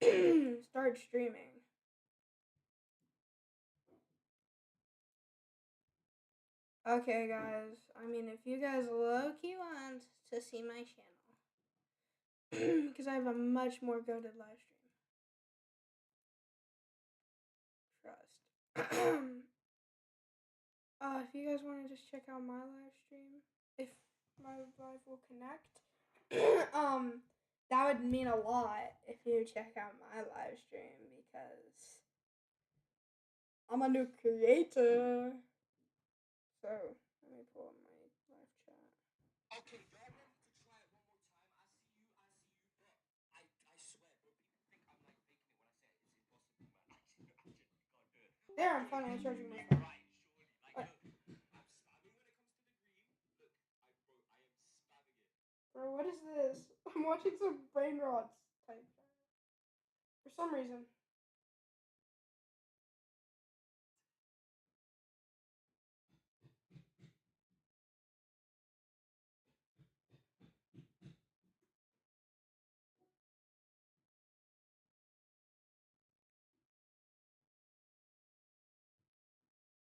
start streaming. Okay, guys. I mean, if you guys low-key want to see my channel, because I have a much more goated live stream. Trust. If you guys want to just check out my live stream, if my live will connect, that would mean a lot if you check out my live stream because I'm a new creator. So let me pull up my live chat. Okay, y'all want me to try it one more time? I see you, but I swear, bro, people think I'm like faking it when I say it's impossible, man. I genuinely can't do it. There, I'm finally charging my phone. Right, surely. Like, look, I'm spamming when it comes to the green. Look, I am spamming it. Bro, what is this? I'm watching some brain rots type for some reason.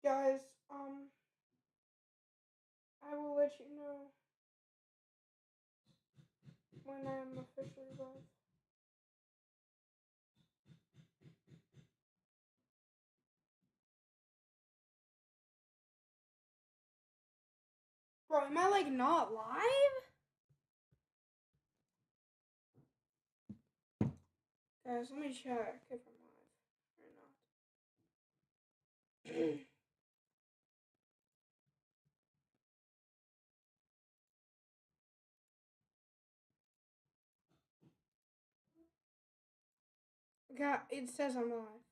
Guys, I will let you know when I'm officially live. Bro, am I like not live? Guys, let me check if I'm live or not. Yeah, it says I'm live.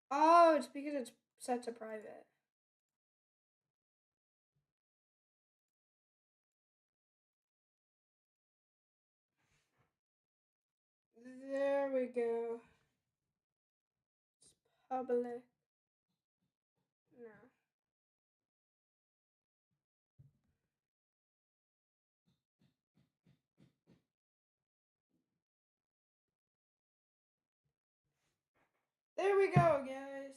Oh, it's because it's set to private. There we go. It's public. No. There we go, guys.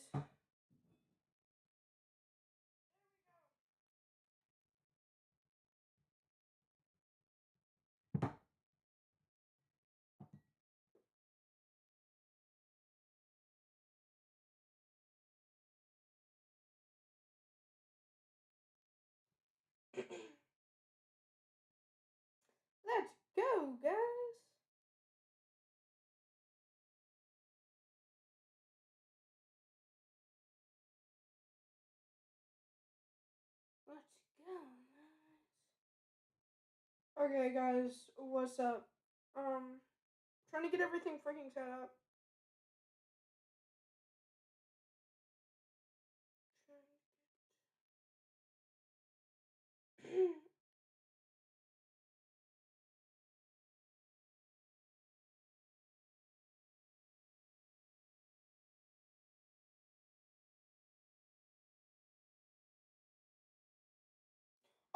Let's go, guys. Let's go, guys. Okay, guys, what's up? Trying to get everything freaking set up.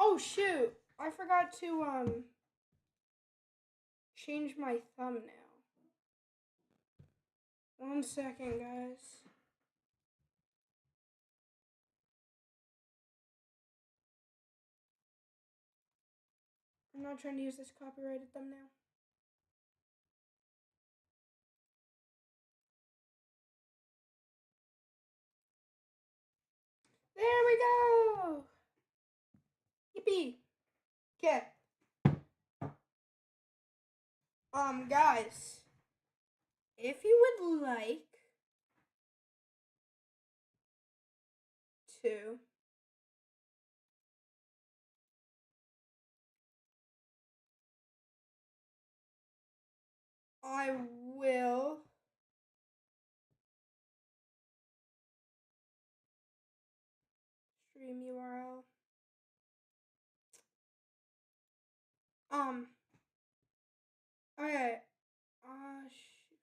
Oh shoot! I forgot to change my thumbnail. 1 second, guys. I'm not trying to use this copyrighted thumbnail. There we go! Yippee! Okay. Guys, if you would like to I will stream URL. Okay. Shoot.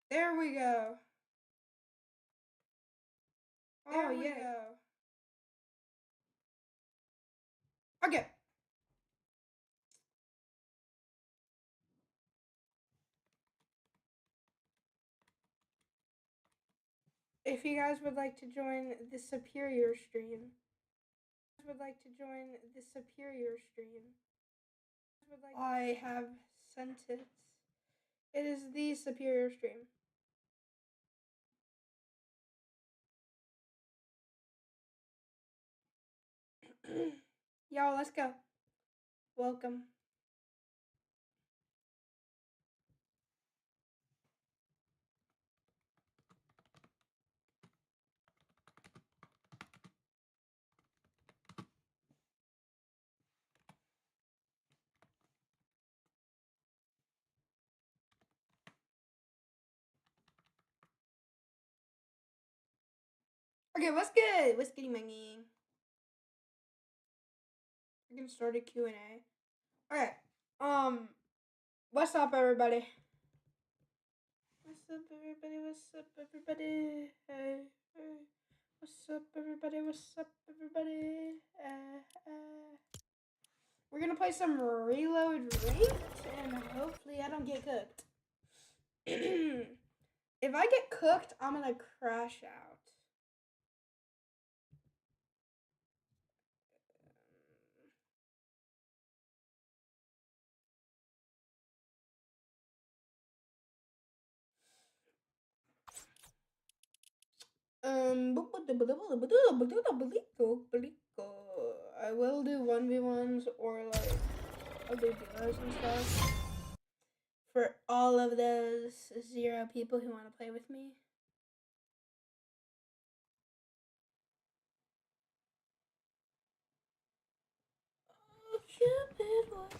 There we go. Oh, yeah. Okay. If you guys would like to join the superior stream, I have sent it. It is the superior stream. Yo, let's go. Welcome. Okay, what's good? What's good, my gang? We're gonna start a Q&A. Alright. What's up, everybody? What's up, everybody? What's up, everybody? Hey, hey. What's up, everybody? What's up, everybody? We're gonna play some Reload Ranked, and hopefully I don't get cooked. If I get cooked, I'm gonna crash out. I will do 1v1s or like I'll do duos and stuff for all of those 0 people who want to play with me. Oh, Cupid, what?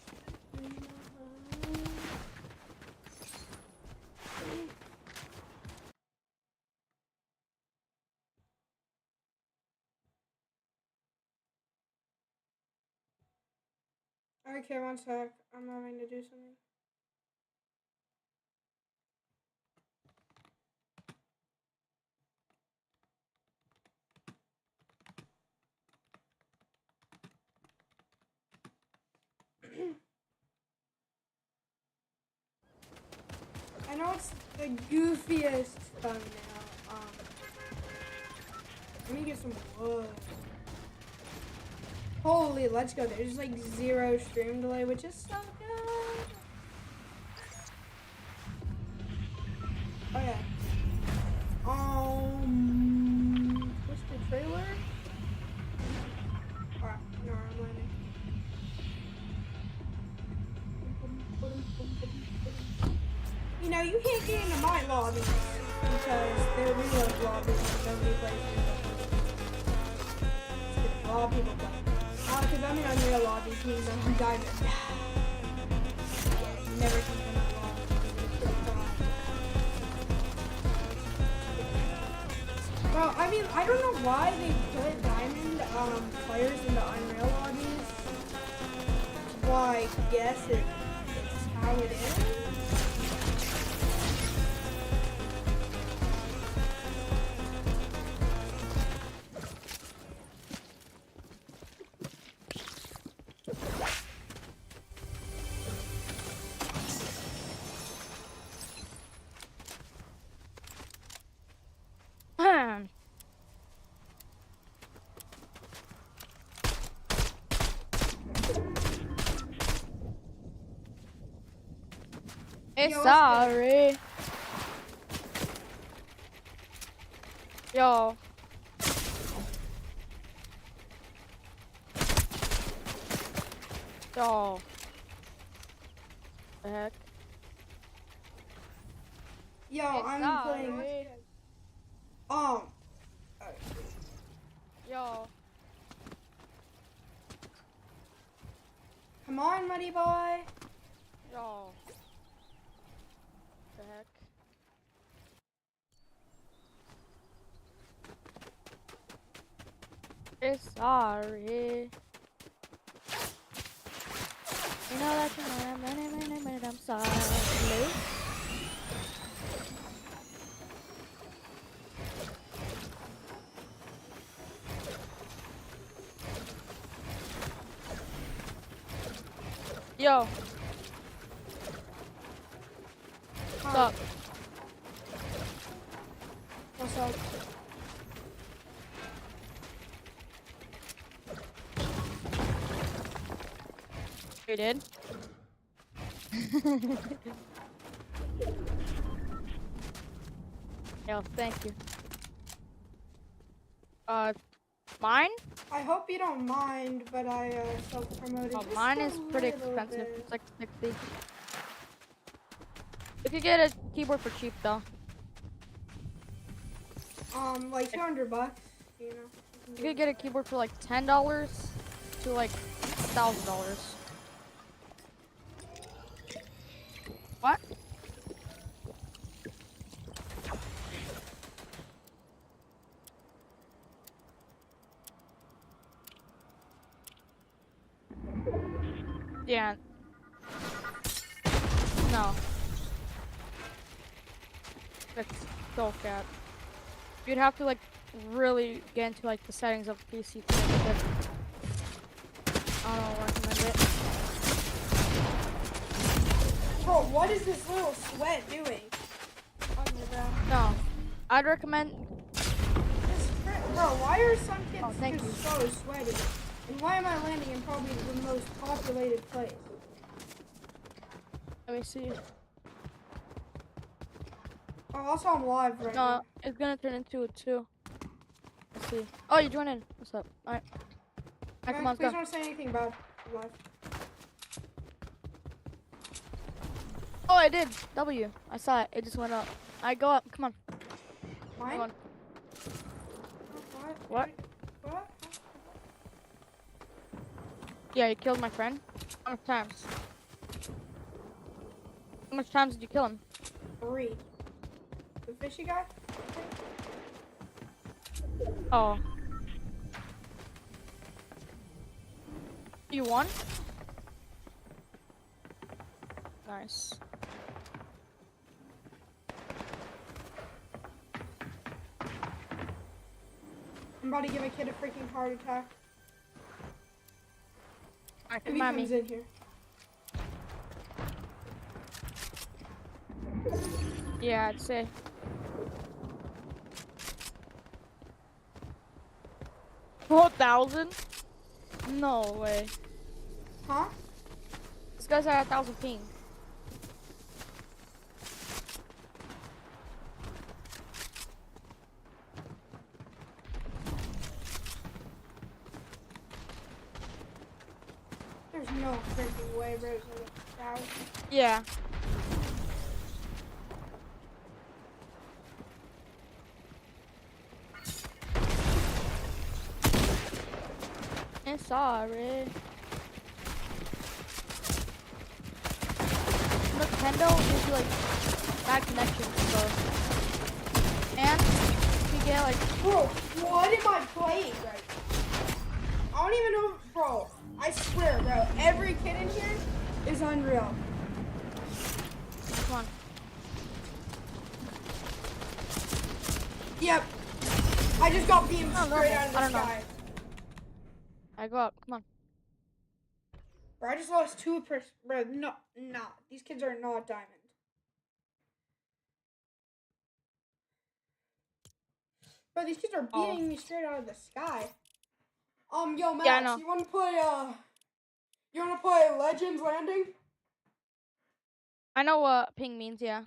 Okay, one sec. I'm having to do something. I know it's the goofiest thumbnail. Let me get some wood. Holy, let's go. There's like 0 stream delay, which is so good. Okay. What's the trailer? Alright, no, I'm landing. You know, you can't get into my lobbies because they're reload lobbies and nobody plays reload. A lot of people play. Because I'm in unreal lobbies, means I'm diamond. Never can come out long. Well, I mean, I don't know why they put diamond players in the unreal lobbies. Well, I guess it's how it is. Sorry. Yo. Yo. The heck? Yo, I'm playing. Yo. Come on, muddy boy. Yo. The heck? It's sorry. You know that I'm sorry. Yo, what's up? What's up? You did? Yo, thank you. Mine? I hope you don't mind, but I self-promoted. Oh, just mine a is pretty little expensive. bit. It's like 60. You could get a keyboard for cheap though. Like $200, you know. You could get a keyboard for like $10 to like $1,000. What? Yeah. No. That's so bad. You'd have to like really get into like the settings of the PC to make it. I don't recommend it. Bro, what is this little sweat doing? No. I'd recommend Bro, why are some kids thank just you. so sweaty? And why am I landing in probably the most populated place? Let me see. Oh, also I'm live right No, now. it's gonna turn into it too. Let's see. Oh, you joined in. What's up? Alright. Alright, come on, Please let's go. don't say anything bad. I'm live. Oh, I did. W. I saw it. It just went up. I go up. Come on. Mine? Come on. What? What? What? Yeah, you killed my friend. How much times? How much times did you kill him? 3. The fishy guy? Oh. You won? Nice. I'm about to give a kid a freaking heart attack. Alright, If he come at comes me. in here. Yeah, I'd say. $4,000? No way. Huh? This guy's at 1,000 ping. There's no freaking way, bro. Yeah. I'm sorry. Nintendo gives you like bad connections, so. And you get like. Bro, what am I playing right now? I don't even know, bro. I swear, bro. Every kid in here is unreal. Come on. Yep. I just got beamed Oh, straight normal. out of the I don't know. sky. I go up. Come on. Bro, I just lost 2%. Bro, no, not. These kids are not diamond. Bro, these kids are beating me straight out of the sky. Yo, Max, Yeah, I know. you wanna play Legends Landing? I know what ping means, yeah.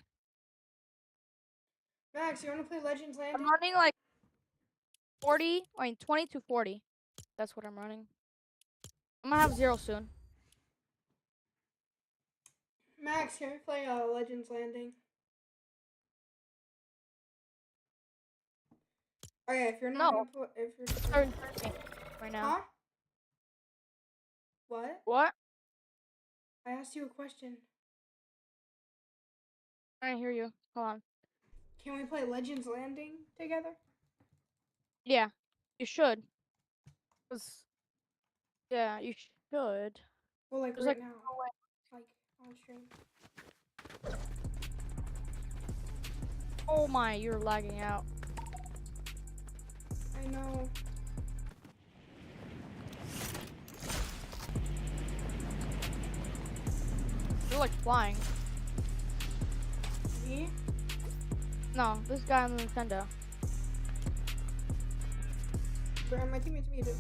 Max, you wanna play Legends Landing? I'm running like 20 to 40. That's what I'm running. I'm gonna have 0 soon. Max, can we play Legends Landing? Okay, if you're not No. gonna put, if you're Starting right now. Huh? What? What? I asked you a question. I didn't hear you. Hold on. Can we play Legends Landing together? Yeah, you should. 'Cause- yeah, you should. Well, like There's right like now, no way. like on stream. Oh my, you're lagging out. I know. like flying. Me? No, this guy on the Nintendo. Bro, my teammates muted.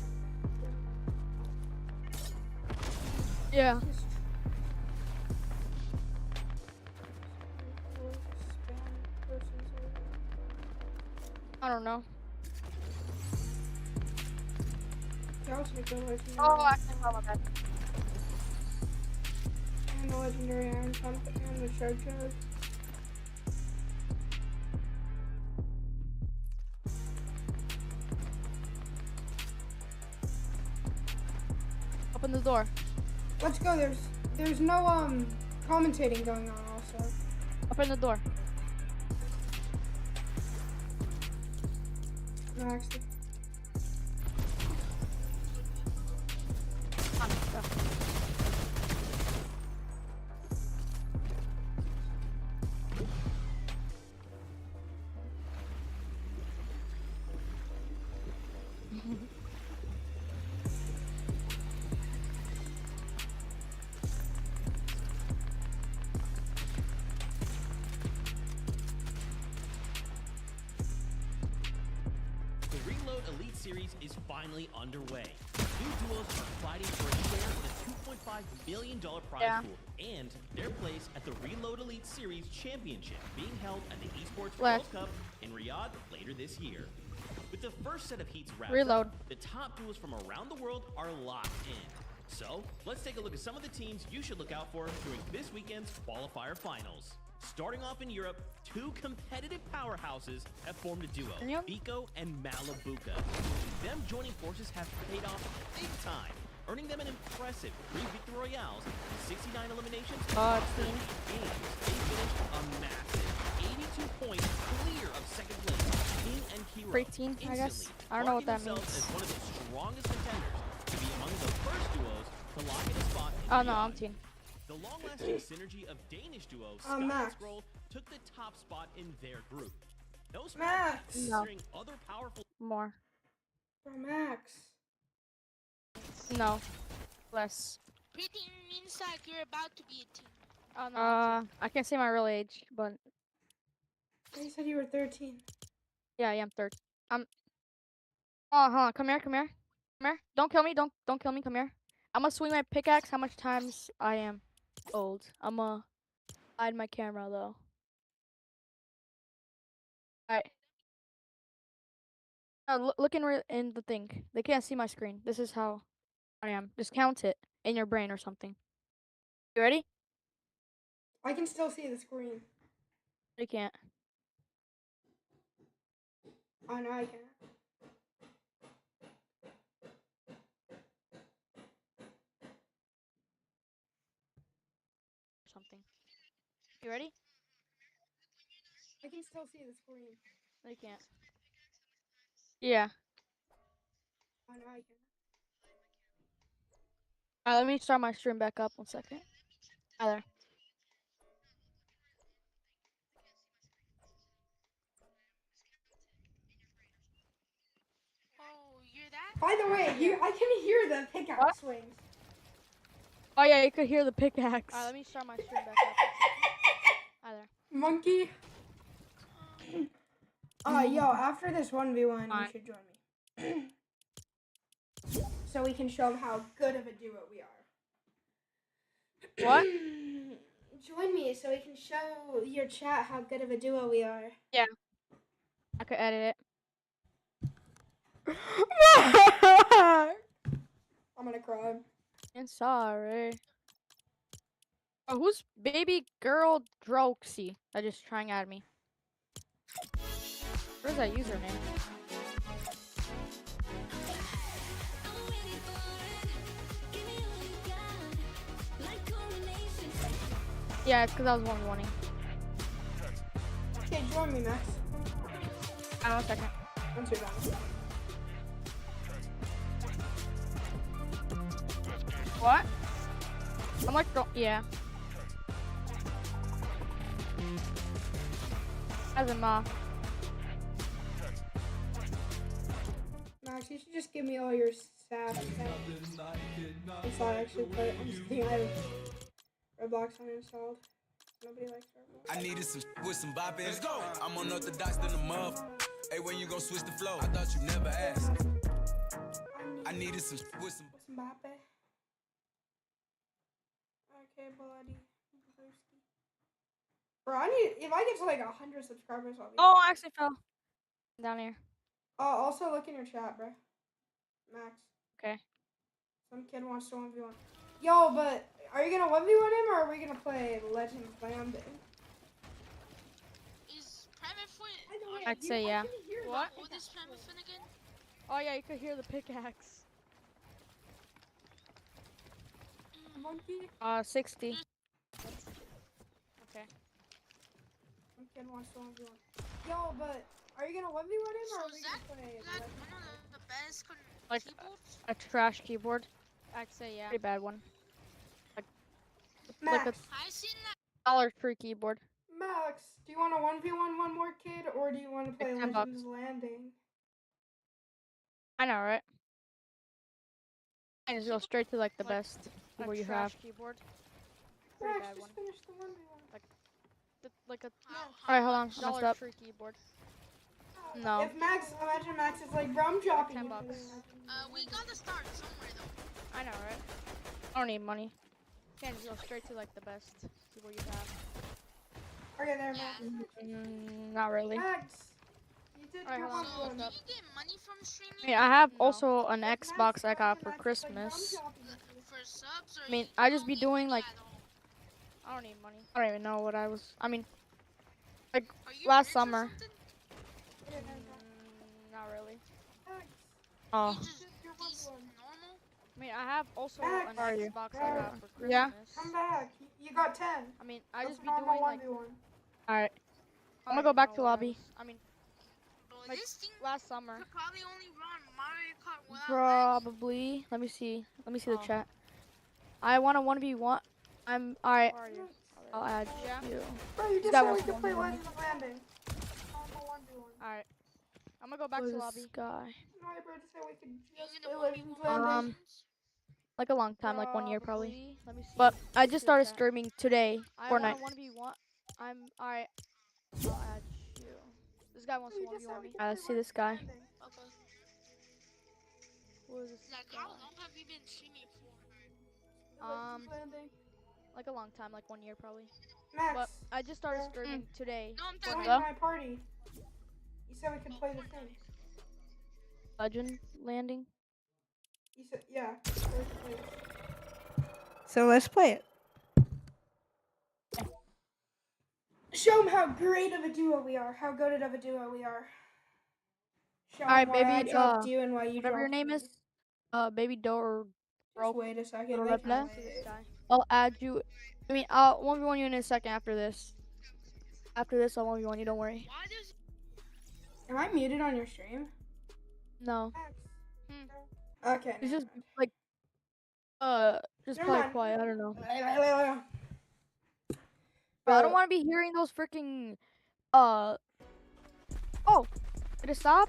Yeah. I don't know. Oh, I think about that. And the legendary iron pump and the shark jug. Open the door. Let's go. There's no commentating going on also. Open the door. No, actually. Elite Series is finally underway. New duos are fighting for a share of the $2.5 million prize pool and their place at the Reload Elite Series Championship being held at the Esports World Cup in Riyadh later this year. With the first set of heats wrapped up, the top duos from around the world are locked in. So, let's take a look at some of the teams you should look out for during this weekend's qualifier finals. Starting off in Europe, two competitive powerhouses have formed a duo, Biko and Malabuka. Them joining forces have paid off big time, earning them an impressive 3 victory royales and 69 eliminations across 30 games. They finished a massive 82 points clear of second place. King and Kiro I guess. I don't know what that means. As one of the strongest contenders to be among the first duos to lock in a spot in Oh no, I'm team. The long-lasting synergy of Danish duo Sky and Scroll took the top spot in their group. No Max! Considering other powerful more. Bro, Max. No. Less. Preteen means like you're about to be a teen. Oh no. I can't say my real age, but You said you were 13. yeah, I am 13. Oh, hold on. Come here. Come here. Don't kill me. Don't kill me. Come here. I'm gonna swing my pickaxe how much times I am old. I'm gonna hide my camera though. Alright. Look in the thing. They can't see my screen. This is how I am. Just count it in your brain or something. You ready? I can still see the screen. You can't. Oh no, I can't. Something. You ready? I can still see the screen. No, you can't. Yeah. Oh no, I can't. Let me start my stream back up 1 second. Hi there. Oh, you're that? By the way, I can hear the pickaxe swings. Oh yeah, you could hear the pickaxe. Let me start my stream back up. Hi there. Monkey. Yo, after this 1v1, you should join me. So we can show them how good of a duo we are. What? Join me so we can show your chat how good of a duo we are. Yeah. I could edit it. I'm gonna cry. I'm sorry. Oh, who's baby girl Droxy? That just trying at me. Where's that username? Yeah, it's because I was 1-1-ing. Okay, join me, Max. 1 second. Once you're done. What? I'm like, yeah. As a ma. Max, you should just give me all your stats. It's not actually, but I'm just kidding. Roblox uninstalled. Nobody likes Roblox. I needed some with some bop in. Let's go. I'm unorthodox than the muff. Hey, when you gon' switch the flow? I thought you never asked. I needed some with some. What's Mbappe? Okay, buddy. Bro, I need. If I get to like 100 subscribers, I'll be. Oh, I actually fell down here. Also look in your chat, bro. Max. Okay. Some kid wants to 1v1. Yo, but are you gonna 1v1 him or are we gonna play Legends Landing? Is private foot? I'd say yeah. What? What is private foot again? Oh yeah, you could hear the pickaxe. Monkey. 60. Okay. Some kid wants to 1v1. Yo, but are you gonna 1v1 him or So are is we that gonna play like Legends? one of the best Like keyboards? a trash keyboard. I'd say yeah. Pretty bad one. Max. Like I seen that. $1 free keyboard. Max, do you want to 1v1 one more kid or do you want to play Like $10. Legends Landing? I know, right? I just go straight to like the best keyboard you have. Keyboard. Pretty Max, bad just one. finish the 1v1. Like a. How Alright, hold on. much? Messed up. Free keyboard. No. If Max, imagine Max is like, bro, I'm dropping $10. you for bucks. this. We gotta start somewhere though. I know, right? I don't need money. Can't just go straight to like the best keyboard you have. Okay, there, Yeah. Max. Not really. Max, you did Alright, your hold on. So, 1v1. do you get money from streaming? I mean, I have No. also an If Xbox Max- I got imagine for Max is like, bro, I'm Christmas. dropping you for this. For subs or I mean, you I just don't be need doing money like. at all? I don't need money. I don't even know what I was. I mean, Are you last rich or summer. something? Yeah, there, Max. Not really. Max, Oh. You just did your these 1v1. normal? I mean, I have also Max, an are you? Xbox I Where? got for Christmas. Yeah. Come back. You got 10. I mean, I That's just be normal doing like. 1v1. Alright. I'm gonna go back to lobby. I mean, Bro, like this thing last summer. could probably only run Mario Kart without Probably. Let me see. Let me see the chat. I want to 1v1. I'm alright. I'll add you. Bro, you just guy said we wants could play 1v1. Legends Landing. Normal 1v1. Alright. I'm gonna go back to lobby. No, bro, just said we could just You're play gonna Legends 1v1 Landing. Like a long time, like 1 year probably. Let me see. But I just started streaming today. I Fortnite. want to 1v1. I'm alright. I'll add you. This guy wants Bro, to you just said 1v1 we me. could Let's play see this guy. Legends Landing. Okay. What is this Like, guy? how long have you been streaming for? Legends Landing. Like a long time, like 1 year probably. Max, But I just started streaming today. No, I'm join talking. my party. You said we could play the thing. Legend landing. You said, yeah. So let's play it. Show them how great of a duo we are. How goated of a duo we are. Show 'em Alright, why I baby, dropped you and why you whatever your dropped name me. is. Baby door. Just wait a second. Little They red can flag. wait. I'll add you. I mean, I'll 1v1 you in a second after this. After this, I'll 1v1 you. Don't worry. Why does Am I muted on your stream? No. Okay. It's never just mind. like. Just Never play mind. quiet. I don't know. Bro, I don't want to be hearing those freaking. Oh, did it stop?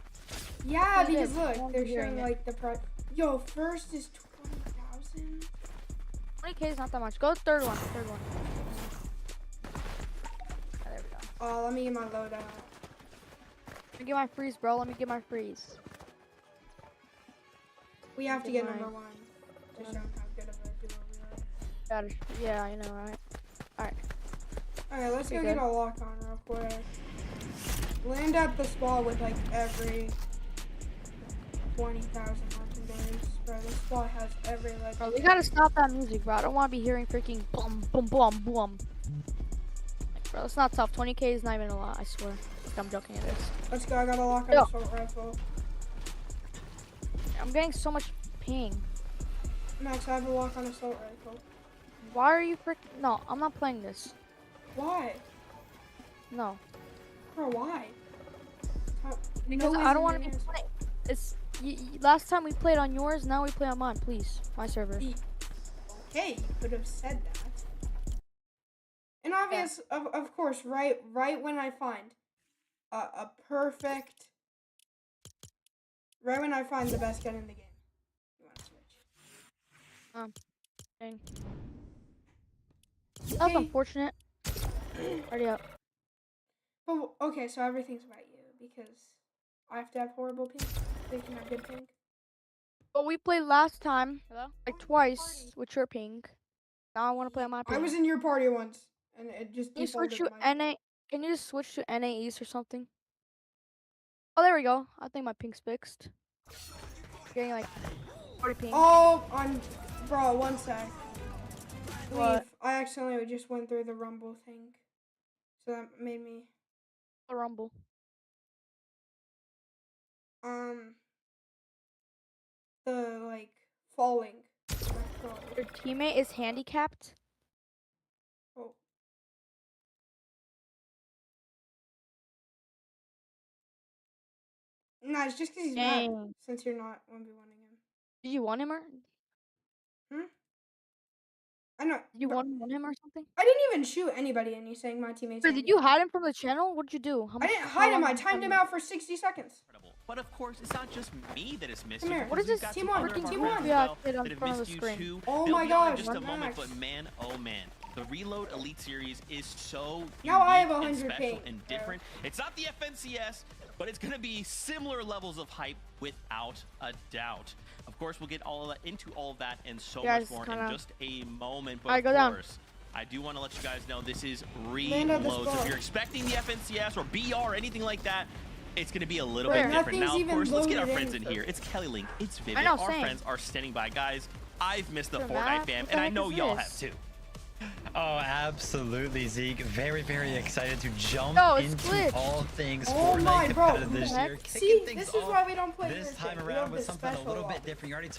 Yeah, It did. because I look, won't they're be hearing showing it. like the price. Yo, first is 20,000. 20k is not that much. Go third one. Third one. Ah, there we go. Oh, let me get my loadout. Let me get my freeze, bro. Let me get my freeze. We have to Get get my- number 1 to show 'em how good of a duo we are. Yeah, I know, right? Okay, let's go You get good? a lock on real quick. Land at the spot with like every 20,000 legendaries. Bro, this spot has every legendary. Bro, we gotta stop that music, bro. I don't want to be hearing freaking boom, boom, boom, boom. Like, bro, it's not tough. 20k is not even a lot, I swear. Like, I'm joking, it is. Let's go, I got a lock on Yo. assault rifle. I'm getting so much ping. Max, I have a lock on assault rifle. Why are you freaking... No, I'm not playing this. Why? No. Bro, why? Because I don't want to be playing. It's... last time we played on yours, now we play on mine, please. My server. Okay, you could have said that. And obvious, of course, right when I find a perfect, right when I find the best gun in the game, you want to switch. Dang. That was unfortunate. Already up. Oh, okay, so everything's about you because I have to have horrible pink. They can have good pink. But we played last time, like twice with your pink. Now I want to play on my pink. I was in your party once, and it just Can you switch defaulted to my. NA? Can you just switch to NA East or something? Oh, there we go. I think my pink's fixed. Getting like 40 pink. Oh, bro, one sec. What? Leave. I accidentally just went through the rumble thing, so that made me. A rumble. The like falling. Your teammate is handicapped. Oh. Nah, it's just because he's mad. Since you're not 1v1ing him. Did you want him or? I know. Did you want him or something? I didn't even shoot anybody, and you're saying my teammates. Wait, did you hide him from the channel? What did you do? I didn't hide him. I timed him out for 60 seconds. But of course, it's not just me that is missed. Come here. What is this? Team one. Team one. Yeah, kid on front of the screen. Oh my god. Just a moment, but man, oh man. The Reload Elite Series is so now I have unique 100 and special ping, and different. It's not the FNCS, but it's going to be similar levels of hype without a doubt. Of course, we'll get all of that into all of that and so much more in just a moment. But of course, I do want to let you guys know this is Reload. So if you're expecting the FNCS or BR or anything like that, it's going to be a little bit different. Now, of course, let's get our friends in here. It's Kelly Link. It's Vivid. Our friends are standing by. Guys, I've missed the Fortnite fam, and I know y'all have too. Oh, absolutely, Zeke. Very, very excited to jump into all things Fortnite competitive this year. See, this is why we don't play this time around with something a little bit different. You already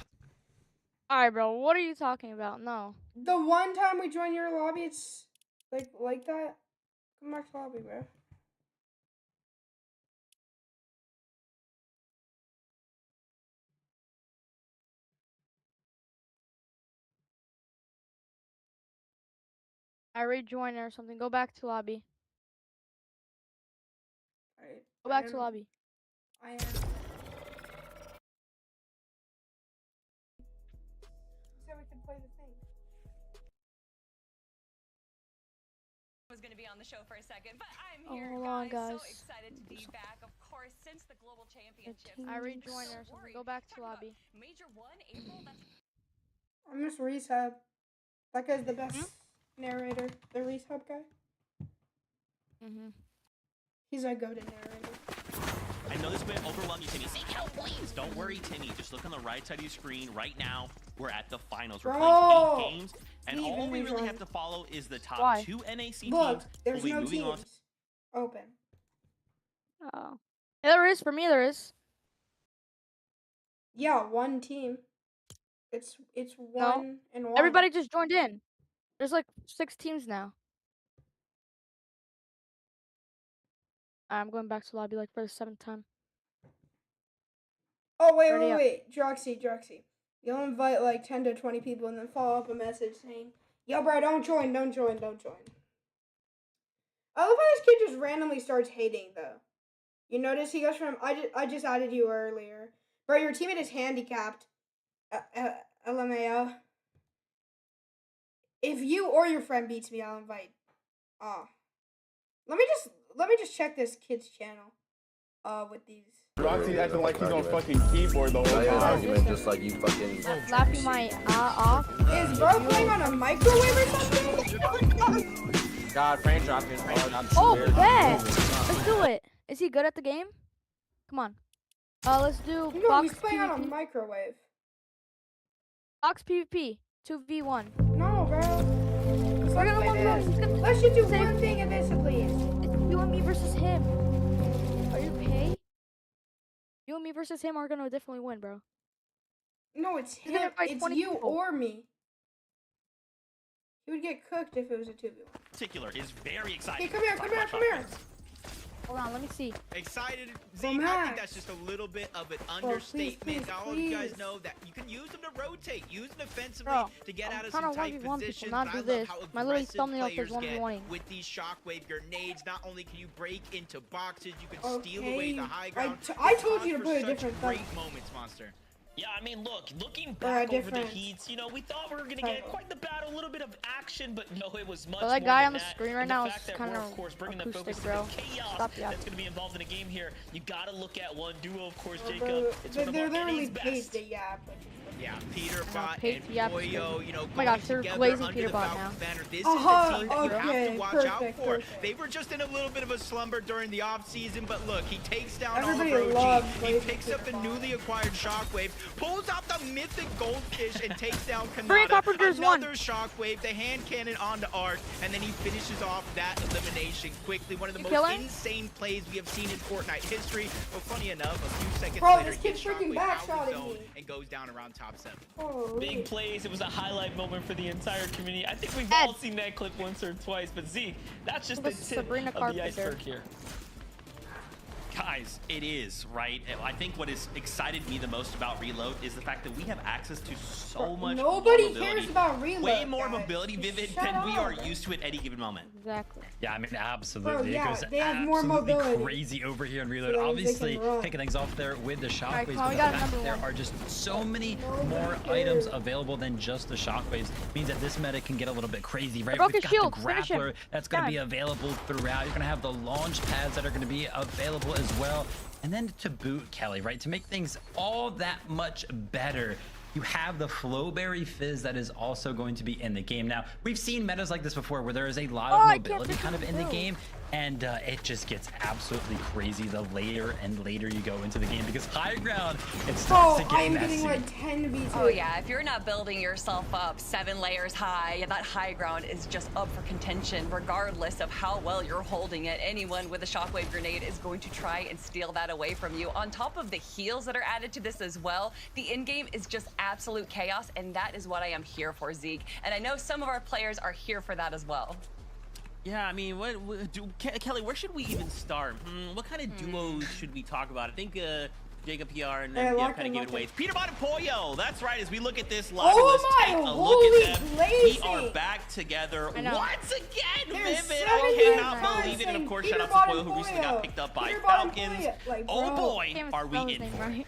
Alright, bro. What are you talking about? No. The one time we join your lobby, it's like that. Come back to lobby, bro. I rejoined or something. Go back to lobby. Alright. Go back to lobby. I am. So we can play the thing. Was going to be on the show for a second, but I'm here, guys. So excited to be back. Of course, since the Global Championships. I rejoined or something. Go back to lobby. Major 1 April. I miss Rehab. That guy's the best narrator. The Rehab guy. He's a go-to narrator. I know this may overwhelm you, Timmy. Seek help, please. Don't worry, Timmy. Just look on the right side of your screen. Right now, we're at the finals. We're playing 8 games, and all we really have to follow is the top 2 NAC teams. Look, there's we'll no teams open. Oh. Yeah, there is. For me, there is. Yeah, one team. It's one and one. Everybody just joined in. There's like 6 teams now. I'm going back to lobby like for the 7th time. Oh, wait. Droxy. You'll invite like 10 to 20 people and then follow up a message saying, yo, bro, don't join. I love how this kid just randomly starts hating, though. You notice he goes from, I just added you earlier. Bro, your teammate is handicapped. LMAO. If you or your friend beats me, I'll invite. Let me just check this kid's channel. With these. Roxy's acting like he's on fucking keyboard the whole time. Argument just like you fucking. Laughing my off. Is bro playing on a microwave or something? God, frame dropping. Oh, bet. Let's do it. Is he good at the game? Come on. Let's do. No, he's playing on a microwave. Box PvP 2v1. No, bro. We're gonna Let's just do one thing of this, please. It's you and me versus him. Are you okay? You and me versus him are gonna definitely win, bro. No, it's him. It's you or me. He would get cooked if it was a 2v1. Particular is very excited. Hey, come here. Hold on, let me see. Excited, Zeke. I think that's just a little bit of an understatement. All of you guys know that you can use them to rotate, use them defensively to get out of some tight positions. But I love how aggressive players get with these shockwave grenades. Not only can you break into boxes, you can steal away the high ground. I told you to put a different great moments, Monster. Yeah, I mean, looking back over the heats, you know, we thought we were going to get quite the battle, a little bit of action, but no, it was much more that guy than on the that. screen right And now the is fact that kind we're, of of course, bringing the acoustic, focus to bro. the chaos Stop the that's going to be involved in a game here. You got to look at one duo, of course, Jacob. It's one of our literally best. paid the Yeah, Peterbot Pate and the Pollo, you know, Oh my gosh, going they're together glazing under the Peterbot Falcons now. banner. This is the team that you have okay, to watch out for. perfect. They were just in a little bit of a slumber during the off season, but look, he takes down Everybody all of loves Roji. He glazing picks up the Peterbot. newly acquired Shockwave, pulls out the mythic Goldfish, and takes down Green Kanata. Carpenter's Another one. Shockwave, the hand cannon onto Arc, and then he finishes off that elimination quickly. One of the You most kill him? insane plays we have seen in Fortnite history. But funny enough, a few seconds Bro, later, this he gets kid's freaking Shockwave out of backshotting the zone me. and goes down around top 7. Oh, Big plays. It was a highlight moment for the entire community. I think we've Ed. all seen that clip once or twice, but Zeke, that's just Look the at tip Sabrina of the Carpenter. iceberg here. Guys, it is, right? I think what has excited me the most about Reload is the fact that we have access to so much nobody more cares mobility. about Reload, Way more guys. mobility, Vivid, Shut than we are up. used to at any given moment. Exactly. Yeah, I mean, absolutely. Bro, yeah, it goes they have more absolutely mobility. crazy over here in Reload. So that they Obviously, can run. picking things off there with the shockwaves, Connor, but we the got fact number that there one. are just so many Nobody more cares. items available than just the shockwaves means that this meta can get a little bit crazy, right? broke We've his got shield. the Finish him. grappler that's going to be Done. available throughout. You're going to have the launch pads that are going to be available as well. And then to boot, Kelly, right, to make things all that much better, you have the Flowberry Fizz that is also going to be in the game. Now, we've seen metas like this before where there is a lot of I can't mobility pick kind of in the this game, and it just gets absolutely crazy the later and later you go into the game, because high ground, it starts Bro, to get I am messy. getting like 10 v2. Oh yeah, if you're not building yourself up 7 layers high, that high ground is just up for contention regardless of how well you're holding it. Anyone with a shockwave grenade is going to try and steal that away from you. On top of the heals that are added to this as well, the in-game is just absolute chaos, and that is what I am here for, Zeke. And I know some of our players are here for that as well. Yeah, I mean, Kelly, where should we even start? What kind of duos should we talk about? I think Jacob PR and then kind of gave it away. It's Peterbot and Pollo. That's right. As we look at this lobby, let's take a look at them. We are back together once again. Vivid, I cannot believe it. And of course, shout out to Pollo, who recently got picked up by Falcons. Oh boy, are we in for it.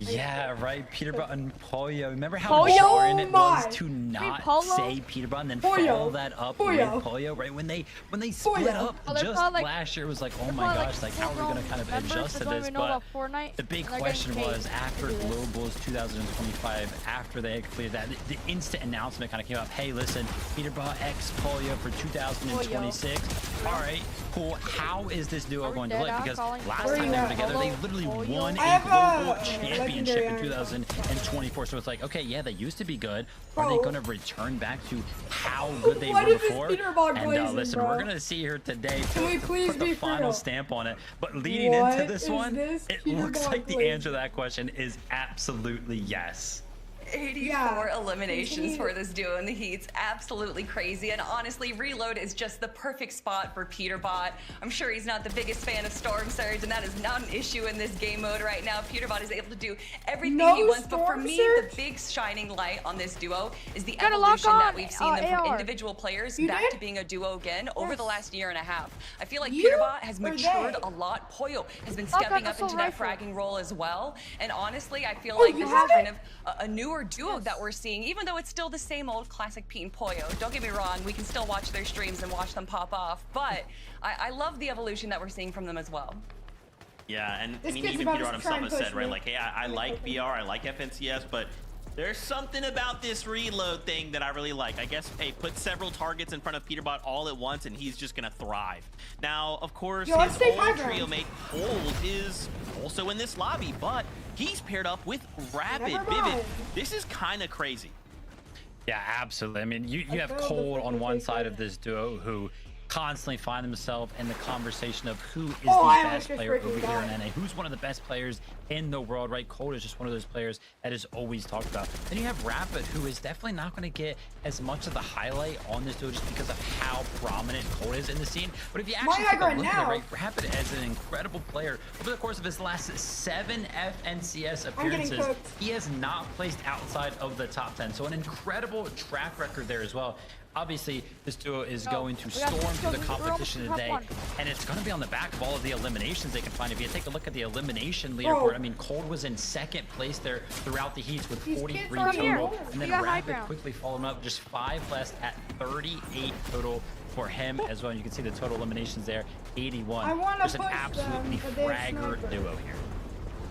Yeah, right. Peterbot and Pollo. Remember how Pollo? jarring it was Oh to my. not Pollo? say Peterbot and then Pollo. follow that up Pollo. with Pollo, right? When they split Pollo. up Oh, they're just called, like- last year, it was like, oh They're my probably, gosh, like how are we gonna kind of members adjust that to don't this? even know But about Fortnite, the big and they're question getting was paid after to do this. Globals 2025, after they had completed that, the instant announcement kind of came up. Hey, listen, Peterbot X Pollo for 2026. All right, cool. How is this duo Are we going to dead look? out Because calling? last Where time you they were at? together, they Pollo? literally Pollo? won I a have a global championship in legendary 2024. So it's like, okay, yeah, they used to be good. Are Bro. they going to return back to how good they What were is this before? Peterbot And glazing, listen, bro? we're going to see here today Can we please put the be for final real? stamp on it. But leading What into this is one, this it Peterbot looks like the glazing? answer to that question is absolutely yes. 84 Yeah, eliminations continue. for this duo in the heats. Absolutely crazy. And honestly, Reload is just the perfect spot for Peterbot. I'm sure he's not the biggest fan of Storm Surge, and that is not an issue in this game mode right now. Peterbot is able to do everything No he wants. But for Storm me, Surge? the big shining light on this duo is the Gotta lock evolution that on, we've seen them from AR. individual players You back did? to being a duo again over the last year and a half. I feel like You Peterbot has or matured they? a lot. Pollo has been Lock on stepping up assault into that rifle. fragging role as well. And honestly, I feel Oh, like you this have is kind it? of a newer duo that we're seeing, even though it's still the same old classic Pete and Pollo. Don't get me wrong, we can still watch their streams and watch them pop off, but I love the evolution that we're seeing from them as well. Yeah, and I This mean, kid's even about Peter to himself try has and said, push right, me. like, hey, I like VR, I like FNCS, but there's something about this reload thing that I really like. I guess, hey, put several targets in front of Peterbot all at once, and he's just gonna thrive. Now, of course, Yo, let's his take high old ground. trio mate, Old, is also in this lobby, but he's paired up with Rapid Never Vivid. mind. This is kind of crazy. Yeah, absolutely. I mean, you have feel the Cole on freaking one big side guy. of this duo who constantly find themselves in the conversation of who is Oh, I the almost best just player freaking over here in died. NA, who's one of the best players in the world, right? Cole is just one of those players that is always talked about. Then you have Rapid, who is definitely not going to get as much of the highlight on this duo just because of how prominent Cole is in the scene. But if you actually take a aggro look at now. it, right, Rapid is an incredible player. Over the course of his last 7 FNCS I'm getting appearances, cooked. he has not placed outside of the top 10. So an incredible track record there as well. Obviously, this duo is going to storm through the competition today, and it's going to be on the back of all of the eliminations they can find. If you take a look at the elimination leaderboard, I mean, Cold was in second place there throughout the heats with 43 total, and then Rapid quickly followed him up, just 5 less at 38 total for him as well. And you can see the total eliminations there, 81. There's an absolutely fragger duo here.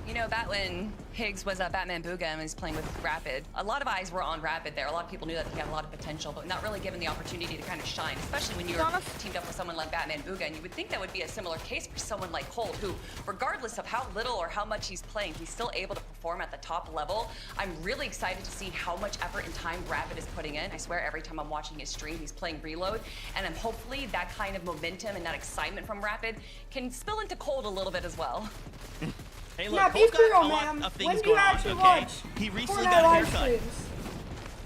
You know, back when Higgs was at Batman Booga and was playing with Rapid, a lot of eyes were on Rapid there. A lot of people knew that he had a lot of potential, but not really given the opportunity to kind of shine, especially when you're teamed up with someone like Batman Booga. And you would think that would be a similar case for someone like Cold, who, regardless of how little or how much he's playing, he's still able to perform at the top level. I'm really excited to see how much effort and time Rapid is putting in. I swear every time I'm watching his stream, he's playing Reload. And I'm hopefully that kind of momentum and that excitement from Rapid can spill into Cold a little bit as well. Hey, look, Cole's got a lot of things going on, okay? He recently got a haircut.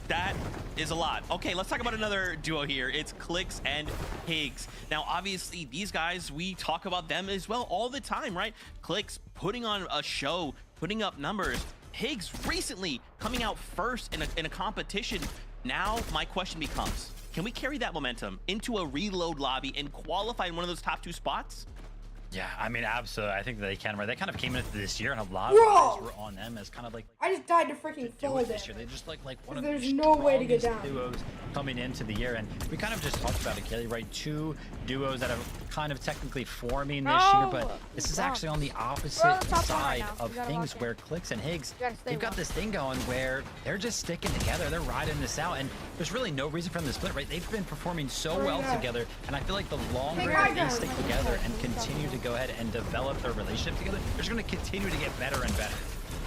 That is a lot. Okay, let's talk about another duo here. It's Clicks and Higgs. Now, obviously, these guys, we talk about them as well all the time, right? Clicks putting on a show, putting up numbers. Higgs recently coming out first in a competition. Now, my question becomes, can we carry that momentum into a Reload lobby and qualify in one of those top 2 spots? Yeah, I mean, absolutely. I think that they can. Right? They kind of came into this year, and a lot of eyes were on them as kind of like. I just died to freaking fall this year. They just like one of the there's no way to get down. Duos coming into the year, and we kind of just talked about it, Kelly. Right, 2 duos that are kind of technically forming this year, but this is actually on the opposite side of things, where Clicks and Higgs, they've got this thing going where they're just sticking together. They're riding this out, and there's really no reason for them to split. Right, they've been performing so well together, and I feel like the longer that they stick together and continue to go ahead and develop their relationship together, they're just going to continue to get better and better.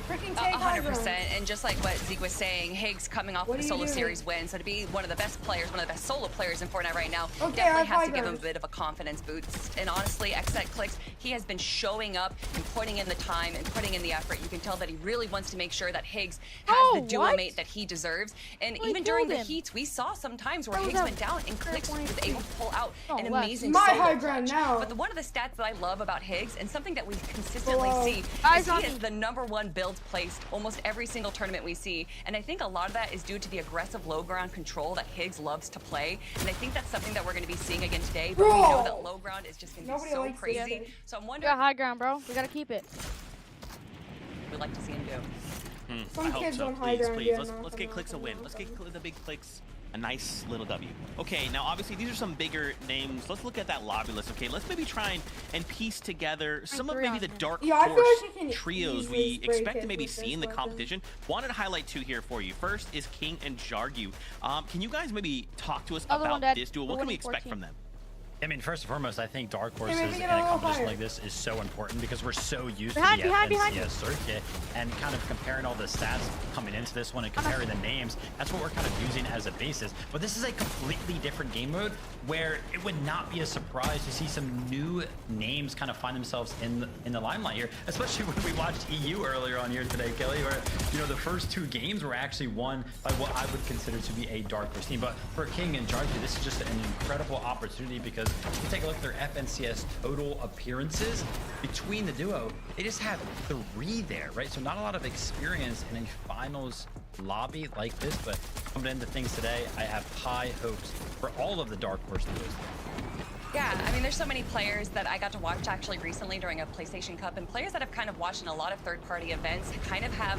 100%, and just like what Zeke was saying, Higgs coming off of the solo series win, so to be one of the best players, one of the best solo players in Fortnite right now, definitely has to give him a bit of a confidence boost. And honestly, Xset Clicks, he has been showing up and putting in the time and putting in the effort. You can tell that he really wants to make sure that Higgs has the duo mate that he deserves. And even during the heats, we saw some times where Higgs went down and Clicks was able to pull out an amazing solo clutch. But one of the stats that I love about Higgs, and something that we consistently see, is he is the #1 build placed almost every single tournament we see, and I think a lot of that is due to the aggressive low ground control that Higgs loves to play, and I think that's something that we're going to be seeing again today, but we know that low ground is just going to be so crazy, so I'm wondering... We got high ground, bro. We got to keep it. We'd like to see him do. Some kids so. on high ground. Please. Let's get Clicks a win. Let's get the big Clicks a nice little W. Okay, now obviously these are some bigger names. Let's look at that lobby list. Okay, let's maybe try and piece together some of maybe the dark horse trios we expect to maybe see in the competition. Wanted to highlight 2 here for you. First is King and Jargu. Can you guys maybe talk to us about this duo? What can we expect from them? I mean, first and foremost, I think Dark Horses in a competition like this is so important because we're so used to the FNCS circuit and kind of comparing all the stats coming into this one and comparing the names. That's what we're kind of using as a basis. But this is a completely different game mode where it would not be a surprise to see some new names kind of find themselves in the limelight here, especially when we watched EU earlier on here today, Kelly, where, you know, the first 2 games were actually won by what I would consider to be a Dark Horse team. But for King and Jargu, this is just an incredible opportunity because if you take a look at their FNCS total appearances between the duo, they just have 3 there, right? So not a lot of experience in a finals lobby like this, but coming into things today, I have high hopes for all of the Dark Horse duos. Yeah, I mean, there's so many players that I got to watch actually recently during a PlayStation Cup, and players that have kind of watched in a lot of third-party events kind of have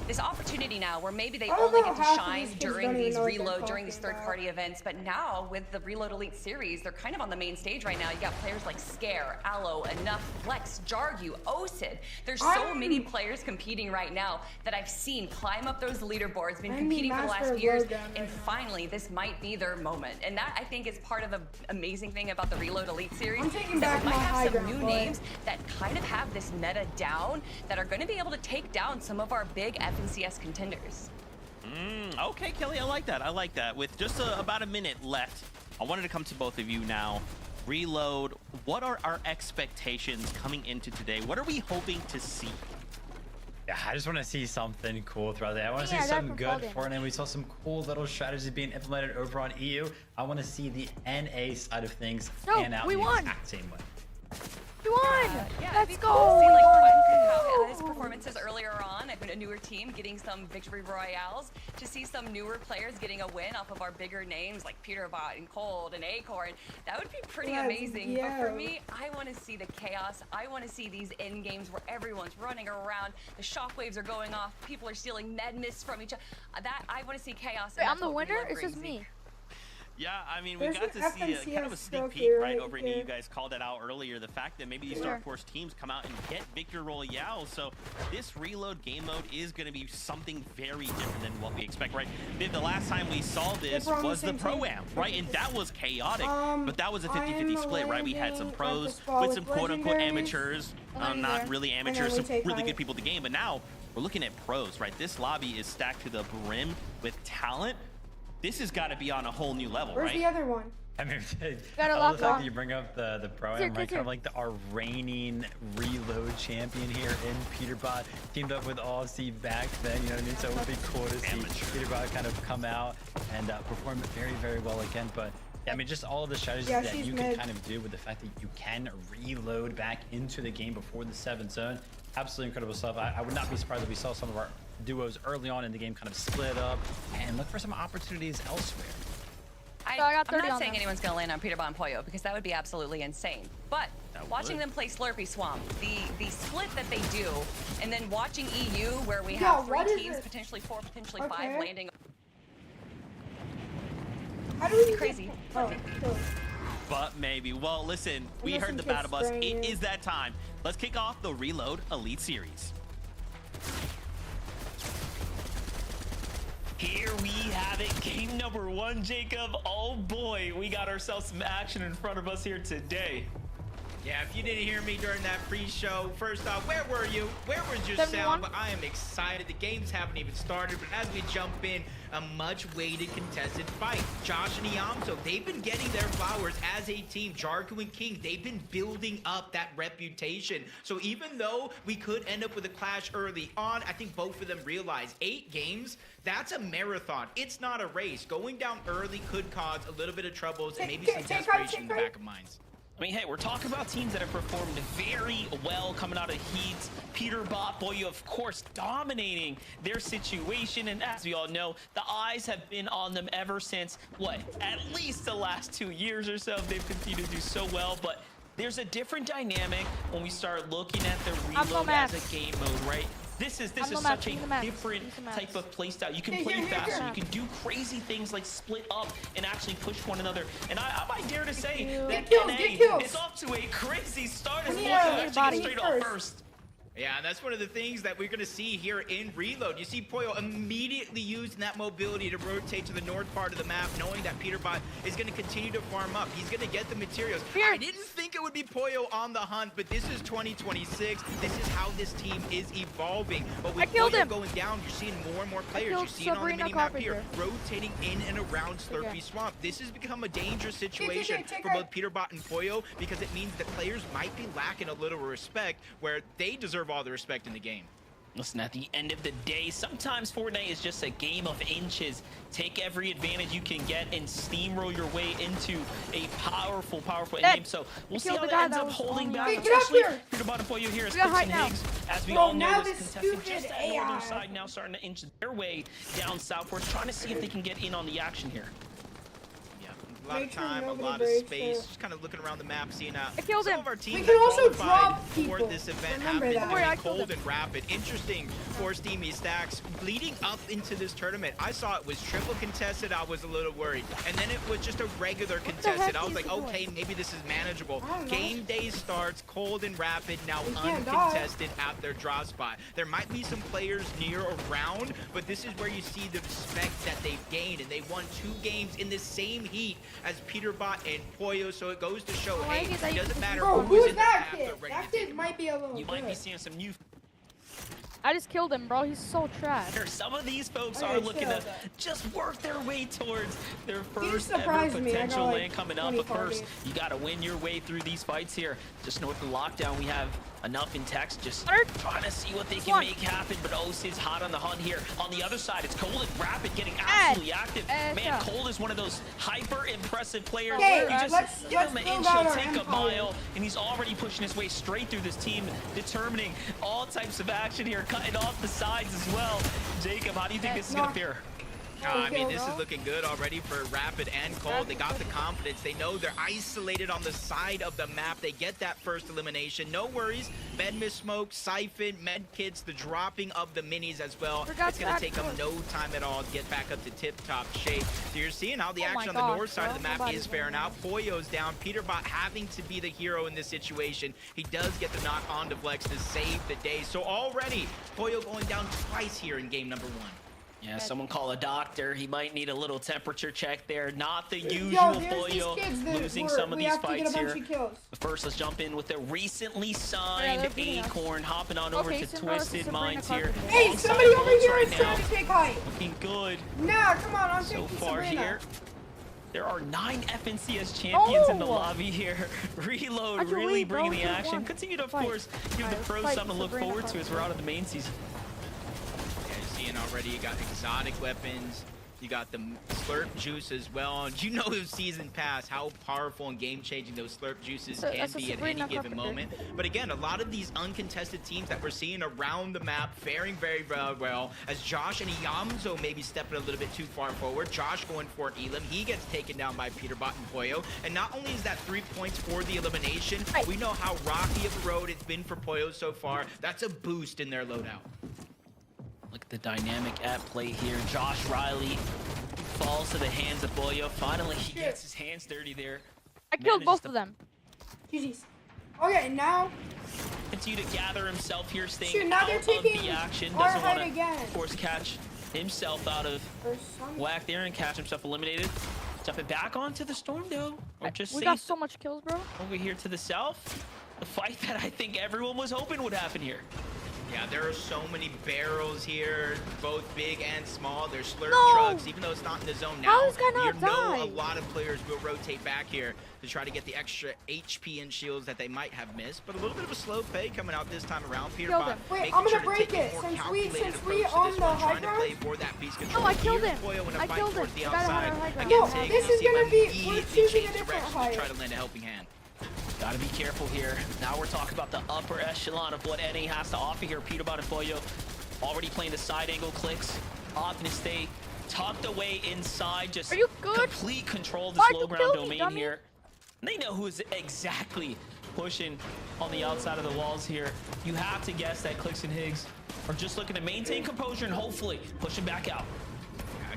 this opportunity now where maybe they only get to shine during these reload, during these third-party events, but now with the Reload Elite Series, they're kind of on the main stage right now. You got players like Scare, Aloe, Enough, Flex, Jargu, Osid. There's so many players competing right now that I've seen climb up those leaderboards, been competing for the last years, and finally this might be their moment. And that, I think, is part of the amazing thing about the Reload Elite Series, that we might have some new names that kind of have this meta down, that are going to be able to take down some of our big FNCS contenders. Okay, Kelly, I like that. I like that. With just about a minute left, I wanted to come to both of you now. Reload, what are our expectations coming into today? What are we hoping to see? Yeah, I just want to see something cool throughout the day. I want to see some good Fortnite. We saw some cool little strategies being implemented over on EU. I want to see the NA side of things pan out in the exact same way. We won! Yeah, Let's go! Cool. See, like, how his performances earlier on a newer team getting some victory royales, to see some newer players getting a win off of our bigger names like Peterbot and Cold and Acorn. That would be pretty amazing. But for me, I want to see the chaos. I want to see these end games where everyone's running around, the shockwaves are going off, people are stealing med mists from each other. That I want to see chaos. Wait, I'm the winner? It's just me. Yeah, I mean, we got to see kind of a sneak peek right over at me. You guys called that out earlier. The fact that maybe these Dark Horse teams come out and get Victor Royale. So this reload game mode is going to be something very different than what we expect, right? The last time we saw this was the Pro-Am, right? And that was chaotic, but that was a 50-50 split, right? We had some pros with some quote-unquote amateurs, not really amateurs, some really good people at the game. But now we're looking at pros, right? This lobby is stacked to the brim with talent. This has got to be on a whole new level, right? Where's the other one? I mean, I love the fact that you bring up the Pro-Am, right? Kind of like our reigning reload champion here in Peterbot, teamed up with Aussie back then, you know what I mean? So it would be cool to see Peterbot kind of come out and perform very, very well again. But yeah, I mean, just all of the strategies that you can kind of do with the fact that you can reload back into the game before the 7th zone. Absolutely incredible stuff. I would not be surprised if we saw some of our duos early on in the game kind of split up and look for some opportunities elsewhere. I'm not saying anyone's going to land on Peterbot and Pollo because that would be absolutely insane. But watching them play Slurpy Swamp, the split that they do, and then watching EU where we have 3 teams, potentially 4, potentially 5 landing. How do we crazy? But maybe. Well, listen, we heard the battle bus. It is that time. Let's kick off the Reload Elite Series. Here we have it, game number 1, Jacob. Oh boy, we got ourselves some action in front of us here today. Yeah, if you didn't hear me during that pre-show, first off, where were you? Where was your sound? But I am excited. The games haven't even started, but as we jump in, a much-awaited contested fight. Josh and Iamso, they've been getting their flowers as a team. Jarku and King, they've been building up that reputation. So even though we could end up with a clash early on, I think both of them realize 8 games, that's a marathon. It's not a race. Going down early could cause a little bit of troubles and maybe some desperation in the back of minds. I mean, hey, we're talking about teams that have performed very well coming out of heats. Peterbot, Boyo, of course, dominating their situation. And as we all know, the eyes have been on them ever since, what, at least the last 2 years or so. They've continued to do so well. But there's a different dynamic when we start looking at the reload as a game mode, right? This is such a different type of playstyle. You can play faster. You can do crazy things like split up and actually push one another. And I might dare to say that NA is off to a crazy start as Boyo actually gets straight off first. Yeah, and that's one of the things that we're going to see here in Reload. You see Pollo immediately using that mobility to rotate to the north part of the map, knowing that Peterbot is going to continue to farm up. He's going to get the materials. I didn't think it would be Pollo on the hunt, but this is 2026. This is how this team is evolving. But with Pollo going down, you're seeing more and more players. You see it on the mini-map here, rotating in and around Slurpy Swamp. This has become a dangerous situation for both Peterbot and Pollo because it means that players might be lacking a little respect where they deserve all the respect in the game. Listen, at the end of the day, sometimes Fortnite is just a game of inches. Take every advantage you can get and steamroll your way into a powerful game. So we'll see how it ends up holding back. Especially Peterbot and Pollo here as Clips and Higgs. As we all know, this contestant just at the northern side now starting to inch their way down southwards, trying to see if they can get in on the action here. A lot of time, a lot of space, just kind of looking around the map, seeing some of our teams that qualified for this event have been doing cold and rapid. Interesting for Steamy Stacks. Leading up into this tournament, I saw it was triple contested. I was a little worried. And then it was just a regular contested. I was like, okay, maybe this is manageable. Game day starts, cold and rapid, now uncontested at their draw spot. There might be some players near or around, but this is where you see the respect that they've gained. And they won 2 games in the same heat as Peterbot and Pollo, so it goes to show, hey, it doesn't matter who's in the path, they're ready to take it. Might be a little You might be seeing some new... I just killed him, bro. He's so trash. Some of these folks are looking to just work their way towards their first ever potential land coming up. But first, you got to win your way through these fights here. Just north of lockdown, we have enough in text, just trying to see what they can make happen. But Sid's hot on the hunt here. On the other side, it's Cold and Rapid getting absolutely active. Man, Cold is one of those hyper impressive players. You just give him an inch, he'll take a mile, and he's already pushing his way straight through this team, determining all types of action here. cutting off the sides as well. Jacob, how do you think this is going to fare? I mean, this is looking good already for Rapid and Cold. They got the confidence. They know they're isolated on the side of the map. They get that first elimination. No worries. Med miss smoke, siphon, med kits, the dropping of the minis as well. It's going to take them no time at all to get back up to tip-top shape. So you're seeing how the action on the north side of the map is fair now. Pollo's down. Peterbot having to be the hero in this situation. He does get the knock on to Flex to save the day. So already, Pollo going down twice here in game number 1. Yeah, someone call a doctor. He might need a little temperature check there. Not the usual Pollo losing some of these fights here. But first, let's jump in with the recently signed Acorn, hopping on over to Twisted Minds here. Hey, somebody over here is trying to take height. Looking good. Nah, come on, I'm so taking far Sabrina. here. There are 9 FNCS champions in the lobby here. Reload really bringing the action. Continue to, of course, give the pros something to look forward to as we're out of the main season. Already, you got exotic weapons, you got the slurp juice as well. And you know in season pass how powerful and game-changing those slurp juices can be at any given moment. But again, a lot of these uncontested teams that we're seeing around the map faring very well, as Josh and Yamzo maybe stepping a little bit too far forward. Josh going for Elam, he gets taken down by Peterbot and Pollo. And not only is that 3 points for the elimination, we know how rocky of a road it's been for Pollo so far. That's a boost in their loadout. Look at the dynamic at play here. Josh Riley falls to the hands of Pollo. Finally, he gets his hands dirty there. I killed both of them. GG's. Okay, now. Continue to gather himself here, staying now out they're of taking the action. our Doesn't want height to, again. of course, catch himself out of whack there and catch himself eliminated. Jumping back onto the storm, though. We got so much kills, bro. Over here to the south. The fight that I think everyone was hoping would happen here. Yeah, there are so many barrels here, both big and small. There's slurp trucks, even though it's not in the zone now. You know a lot of players will rotate back here to try to get the extra HP and shields that they might have missed. But a little bit of a slow pay coming out this time around. Peterbot wait, I'm gonna break it since we on the high ground. Oh, I killed him. I killed him. No, this is gonna be, we're choosing a different height. Try to lend a helping hand. Gotta be careful here. Now we're talking about the upper echelon of what NA has to offer here. Peterbot and Pollo already playing the side angle clicks. Opting to stay tucked away inside. Just complete control of this low ground domain here. And they know who is exactly pushing on the outside of the walls here. You have to guess that Clicks and Higgs are just looking to maintain composure and hopefully push him back out.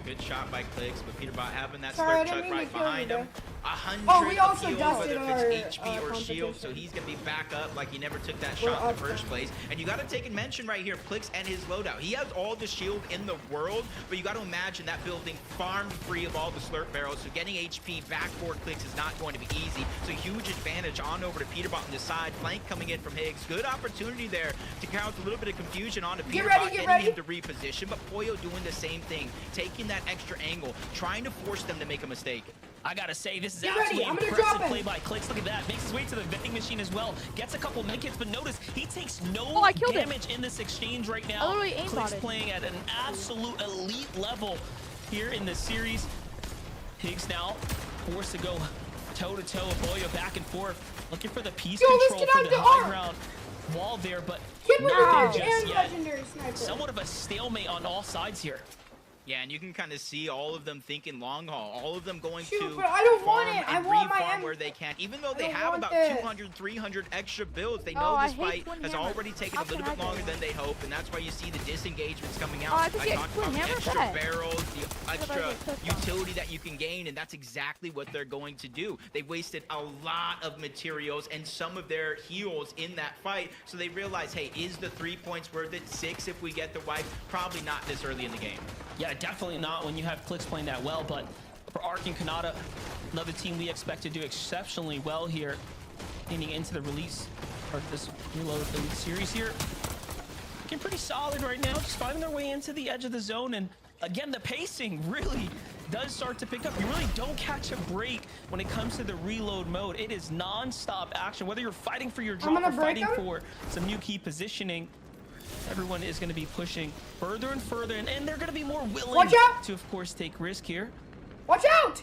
Good shot by Clicks, but Peterbot having that slurp truck right behind him. 100 we also heals, dusted whether it's HP or shield, so he's going to be back up like he never took that shot in the first place. And you got to take a mention right here, Clicks and his loadout. He has all the shield in the world, but you got to imagine that building farmed free of all the slurp barrels, so getting HP back for Clicks is not going to be easy. So huge advantage on over to Peterbot on the side. Flank coming in from Higgs. Good opportunity there to cause a little bit of confusion onto Peterbot, getting him to reposition, but Pollo doing the same thing, taking that extra angle, trying to force them to make a mistake. I gotta say, this is absolutely impressive play by Clicks. Look at that. Makes his way to the vending machine as well. Gets a couple medkits, but notice he takes no damage in this exchange right now. Clicks playing at an absolute elite level here in the series. Higgs now forced to go toe-to-toe with Pollo back and forth. Looking for the piece control for the high ground wall there, but nothing just yet. Somewhat of a stalemate on all sides here. Yeah, and you can kind of see all of them thinking long haul. All of them going to but I don't farm want it. and reform where they can. Even though they have about 200, 300 extra builds, they know this fight has already taken a little bit longer than they hope, and that's why you see the disengagements coming out. I talked about the extra barrels, the extra utility that you can gain, and that's exactly what they're going to do. They wasted a lot of materials and some of their heals in that fight, so they realize, hey, is the 3 points worth it? 6 if we get the wipe? Probably not this early in the game. Yeah, definitely not when you have Clicks playing that well, but for Ark and Kanata, another team we expect to do exceptionally well here, leading into the release of this Reload Elite series here. Looking pretty solid right now, just finding their way into the edge of the zone, and again, the pacing really does start to pick up. You really don't catch a break when it comes to the reload mode. It is non-stop action, whether you're fighting for your drop or fighting for some new key positioning. Everyone is going to be pushing further and further, and they're going to be more willing to, of course, take risk here. Watch out!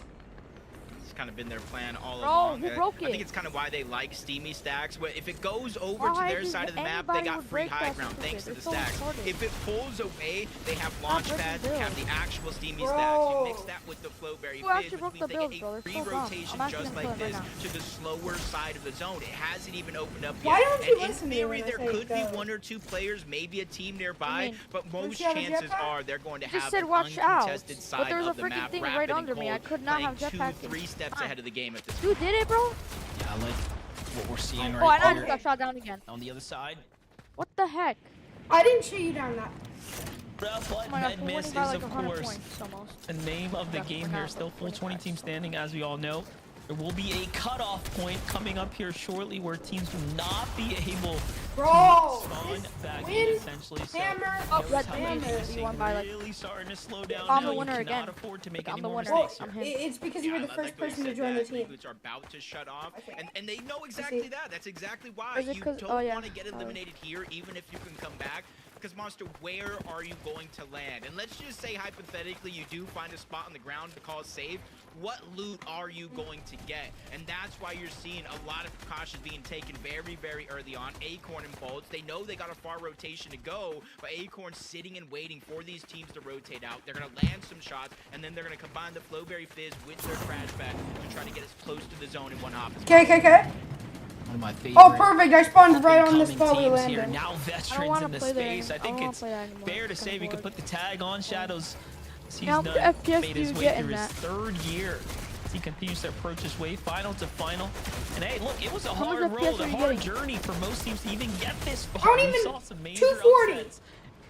That's kind of been their plan all Bro, along. who broke I think it? it's kind of why they like steamy stacks. Where if it goes over to Why their does side of the map, they anybody got would free break high that ground thanks to stupid? the It's so stacks. retarded. If it pulls away, they have launch breaking pads, they have builds. the actual steamy Bro. stacks. You mix that with the flowberry Who actually fizz, broke which the means they builds, get bro? a They're free so dumb. rotation I'm actually just gonna like play it this right to the slower side of the zone. It hasn't even opened up yet. Why don't you and in listen to me theory, when I there say could be go? 1 or 2 players, maybe a team nearby, mean, but most you have a chances jetpack? are they're going to You just have said an watch out, uncontested but side there was a of the freaking map, thing rapid right and under me. I cold, could not have playing jetpack. 2-3 steps Fine. ahead of the game at this Dude, did it, bro? Yeah, like what we're seeing Oh, right I here got shot down again. on the other side. What the heck? I didn't shoot you down that. But Oh my gosh, we're Miss winning is by like of 100 course points almost. the name of the Yeah, game we're here. not, Still but full 20 25, team so. standing, as we all know. There will be a cutoff point coming up here shortly where teams will not be able Bro, to spawn this back win, in essentially. So hammer, Oh, notice red how hammer. the You pacing won by like. really starting to slow down I'm now. the winner You cannot again. afford to make I'm any the more winner. mistakes I'm here. him. it's because you were the like first what person to said join the that. team. Reboots are about to shut off, I think. and they know exactly that. That's exactly why Is it you 'cause- don't oh, yeah. want to get eliminated here, even if you can come back. Because Monster, where are you going to land? And let's just say hypothetically you do find a spot on the ground to call safe. What loot are you going to get? And that's why you're seeing a lot of precautions being taken very, very early on. Acorn and Bolts, they know they got a far rotation to go, but Acorn's sitting and waiting for these teams to rotate out. They're going to land some shots, and then they're going to combine the Flowberry Fizz with their Crash Back to try to get as close to the zone in one hop as Okay. One of my favorite. Oh, perfect. I spawned right on the spot we teams here, landed. now I don't veterans wanna in the play that space. I anymore. think I don't it's wanna play that anymore. fair to It's say we kinda could put the tag on Shadows. He's How done, much FPS made do his you way get through in his that? 3rd year as he continues to approach his way final to final. And hey, look, it was a How much hard FPS road, are a you hard getting? journey for most teams to even get this far. don't We even- saw some major 240. upsets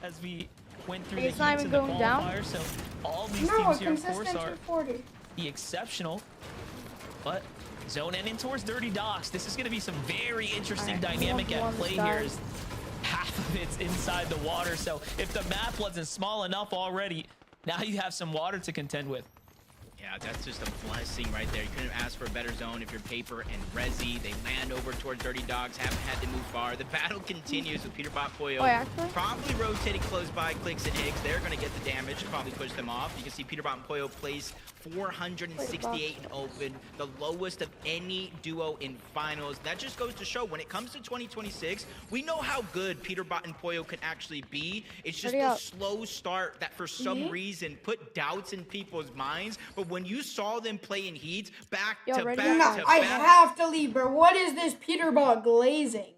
as we went through It's the not heats even and the going down? qualifiers. So all these No, a teams here, of course, consistent are 240. the exceptional, but zone ending towards Dirty Docks. This is going to be some very interesting Alright, dynamic at one play star. here. As half of it's inside the water, so if the map wasn't small enough already, now you have some water to contend with. Yeah, that's just a blessing right there. You couldn't ask for a better zone if you're Paper and Resi. They land over towards Dirty Dogs, haven't had to move far. The battle continues with Peterbot Poyo Oh, actually? probably rotating close by Clicks and Higgs. They're going to get the damage, probably push them off. You can see Peterbot and Poyo place 468 in open, the lowest of any duo in finals. That just goes to show when it comes to 2026, we know how good Peterbot and Poyo can actually be. It's just the slow start that for some reason put doubts in people's minds. But when you saw them play in heats back to back No, I have to leave, bro. What is this Peterbot glazing?